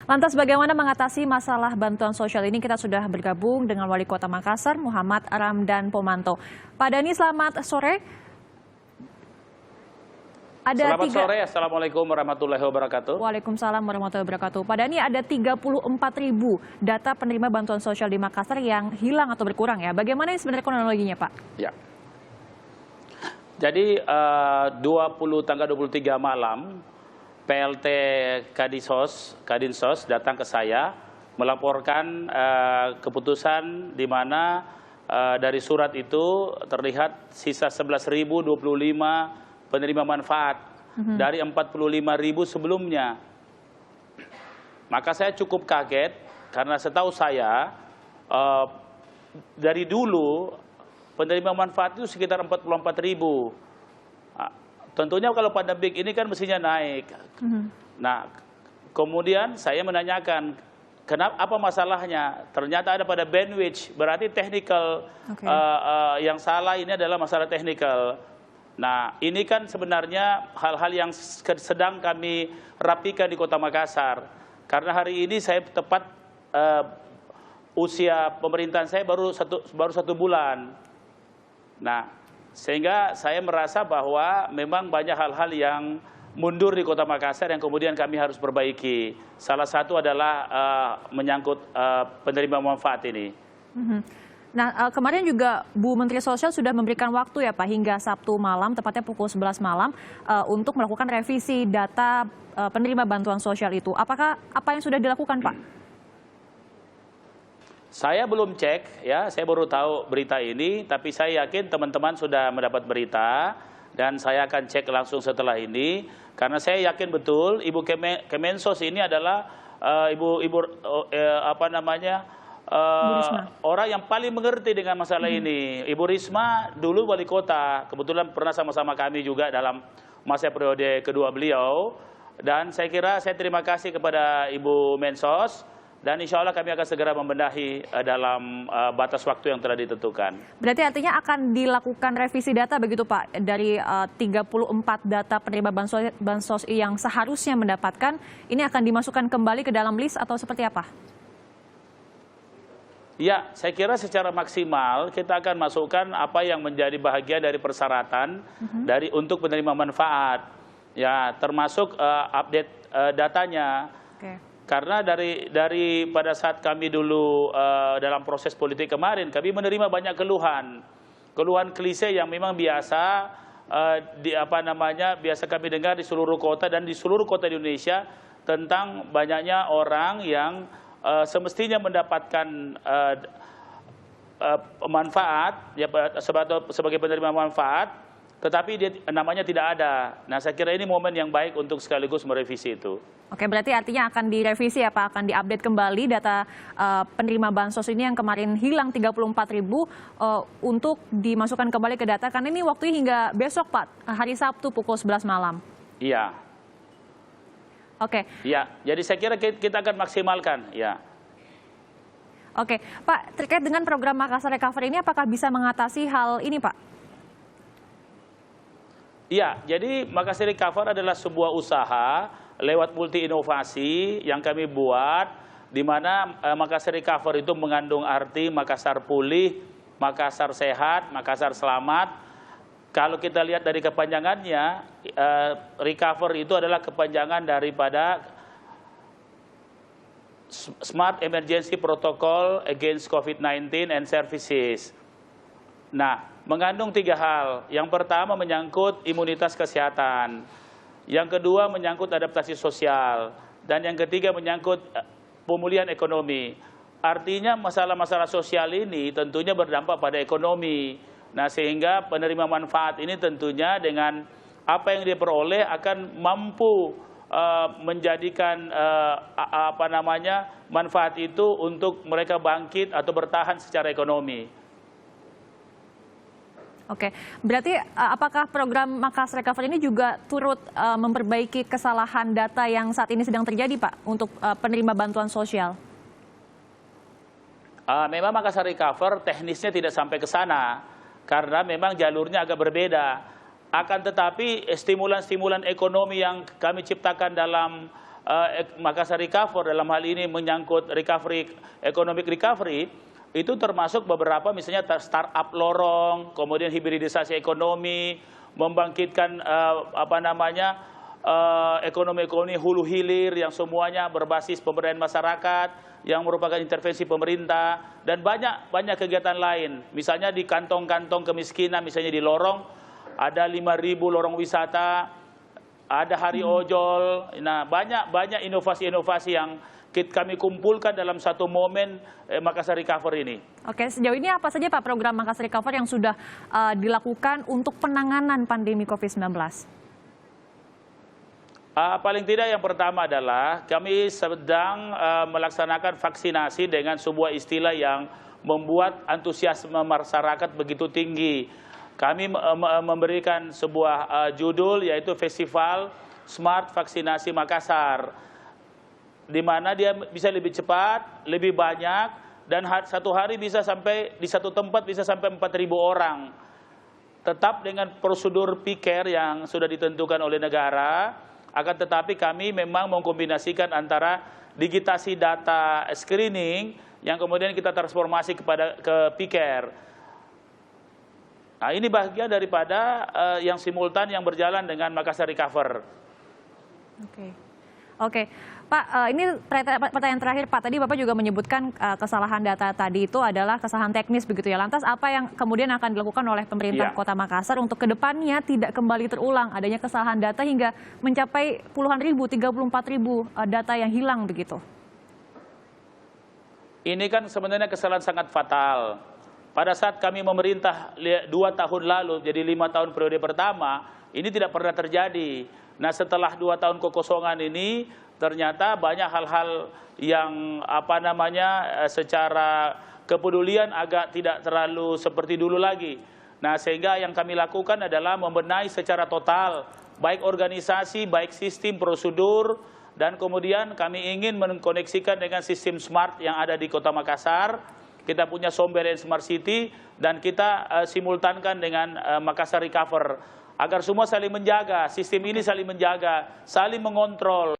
Lantas bagaimana mengatasi masalah bantuan sosial ini? Kita sudah bergabung dengan Wali Kota Makassar, Muhammad Ramdan Pomanto. Pak Dhani, selamat sore. Selamat sore, Assalamualaikum warahmatullahi wabarakatuh. Waalaikumsalam warahmatullahi wabarakatuh. Pak Dhani, ada 34.000 data penerima bantuan sosial di Makassar yang hilang atau berkurang ya. Bagaimana ini sebenarnya kronologinya, Pak? Ya. Jadi tanggal 23 malam, PLT Kadinsos datang ke saya melaporkan keputusan di mana dari surat itu terlihat sisa 11.025 penerima manfaat dari 45.000 sebelumnya. Maka saya cukup kaget karena setahu saya dari dulu penerima manfaat itu sekitar 44.000. Tentunya kalau pandemik ini kan mestinya naik. Nah, kemudian saya menanyakan, kenapa, apa masalahnya? Ternyata ada pada bandwidth, berarti technical yang salah ini adalah masalah technical. Nah, ini kan sebenarnya hal-hal yang sedang kami rapikan di Kota Makassar. Karena hari ini saya tepat usia pemerintahan saya baru satu bulan. Nah, sehingga saya merasa bahwa memang banyak hal-hal yang mundur di Kota Makassar yang kemudian kami harus perbaiki. Salah satu adalah menyangkut penerima manfaat ini. Nah, kemarin juga Bu Menteri Sosial sudah memberikan waktu ya Pak, hingga Sabtu malam, tepatnya pukul 11 malam, untuk melakukan revisi data penerima bantuan sosial itu. Apakah apa yang sudah dilakukan Pak? Saya belum cek, ya, saya baru tahu berita ini, tapi saya yakin teman-teman sudah mendapat berita dan saya akan cek langsung setelah ini, karena saya yakin betul Ibu Kemensos ini adalah orang yang paling mengerti dengan masalah ini. Ibu Risma dulu wali kota, kebetulan pernah sama-sama kami juga dalam masa periode kedua beliau, dan saya kira saya terima kasih kepada Ibu Mensos. Dan insya Allah kami akan segera membenahi dalam batas waktu yang telah ditentukan. Berarti artinya akan dilakukan revisi data begitu Pak, dari 34 data penerima bansos yang seharusnya mendapatkan, ini akan dimasukkan kembali ke dalam list atau seperti apa? Ya, saya kira secara maksimal kita akan masukkan apa yang menjadi bahagian dari persyaratan untuk penerima manfaat. Ya, termasuk update datanya. Karena dari pada saat kami dulu dalam proses politik kemarin, kami menerima banyak keluhan klise yang memang biasa biasa kami dengar di seluruh kota dan di seluruh kota di Indonesia, tentang banyaknya orang yang semestinya mendapatkan manfaat, ya, sebagai penerima manfaat, tetapi namanya tidak ada. Nah, saya kira ini momen yang baik untuk sekaligus merevisi itu. Oke, berarti artinya akan direvisi ya Pak, akan diupdate kembali data penerima bansos ini yang kemarin hilang 34.000 untuk dimasukkan kembali ke data, karena ini waktunya hingga besok Pak, hari Sabtu pukul 11 malam. Iya. Oke. Iya, jadi saya kira kita akan maksimalkan, ya. Oke, Pak, terkait dengan program Makassar Recovery ini, apakah bisa mengatasi hal ini Pak? Iya, jadi Makassar Recover adalah sebuah usaha lewat multi inovasi yang kami buat, di mana Makassar Recover itu mengandung arti Makassar pulih, Makassar sehat, Makassar selamat. Kalau kita lihat dari kepanjangannya, Recover itu adalah kepanjangan daripada Smart Emergency Protocol Against COVID-19 and Services. Nah, mengandung 3 hal. Yang pertama menyangkut imunitas kesehatan. Yang kedua menyangkut adaptasi sosial. Dan yang ketiga menyangkut pemulihan ekonomi. Artinya masalah-masalah sosial ini tentunya berdampak pada ekonomi. Nah, sehingga penerima manfaat ini tentunya dengan apa yang dia peroleh akan mampu menjadikan manfaat itu untuk mereka bangkit atau bertahan secara ekonomi. Oke, berarti apakah program Makassar Recovery ini juga turut memperbaiki kesalahan data yang saat ini sedang terjadi Pak untuk penerima bantuan sosial? Memang Makassar Recover teknisnya tidak sampai ke sana, karena memang jalurnya agak berbeda. Akan tetapi stimulan-stimulan ekonomi yang kami ciptakan dalam Makassar Recover dalam hal ini menyangkut economic recovery, itu termasuk beberapa misalnya startup lorong, kemudian hibridisasi ekonomi, membangkitkan ekonomi hulu hilir yang semuanya berbasis pemberdayaan masyarakat yang merupakan intervensi pemerintah, dan banyak kegiatan lain. Misalnya di kantong-kantong kemiskinan, misalnya di lorong ada 5.000 lorong wisata, ada hari ojol. Nah, banyak inovasi-inovasi yang kami kumpulkan dalam satu momen Makassar Recover ini. Oke, sejauh ini apa saja Pak program Makassar Recover yang sudah dilakukan untuk penanganan pandemi COVID-19? Paling tidak yang pertama adalah kami sedang melaksanakan vaksinasi dengan sebuah istilah yang membuat antusiasme masyarakat begitu tinggi. Kami memberikan sebuah judul yaitu Festival Smart Vaksinasi Makassar, di mana dia bisa lebih cepat, lebih banyak, dan satu hari bisa sampai di satu tempat bisa sampai 4.000 orang. Tetap dengan prosedur PCARE yang sudah ditentukan oleh negara, akan tetapi kami memang mengkombinasikan antara digitasi data screening yang kemudian kita transformasi ke PCARE. Nah, ini bagian daripada yang simultan yang berjalan dengan Makassar Recover. Oke. Pak, ini pertanyaan terakhir Pak. Tadi Bapak juga menyebutkan kesalahan data tadi itu adalah kesalahan teknis begitu ya. Lantas apa yang kemudian akan dilakukan oleh pemerintah Kota Makassar untuk kedepannya tidak kembali terulang adanya kesalahan data hingga mencapai puluhan ribu, 34.000 data yang hilang begitu? Ini kan sebenarnya kesalahan sangat fatal. Pada saat kami memerintah 2 tahun lalu, jadi 5 tahun periode pertama, ini tidak pernah terjadi. Nah, setelah 2 tahun kekosongan ini, ternyata banyak hal-hal yang secara kepedulian agak tidak terlalu seperti dulu lagi. Nah, sehingga yang kami lakukan adalah membenahi secara total, baik organisasi, baik sistem, prosedur, dan kemudian kami ingin mengkoneksikan dengan sistem smart yang ada di Kota Makassar. Kita punya Sombere Smart City, dan kita simultankan dengan Makassar Recover, agar semua saling menjaga, sistem ini saling menjaga, saling mengontrol.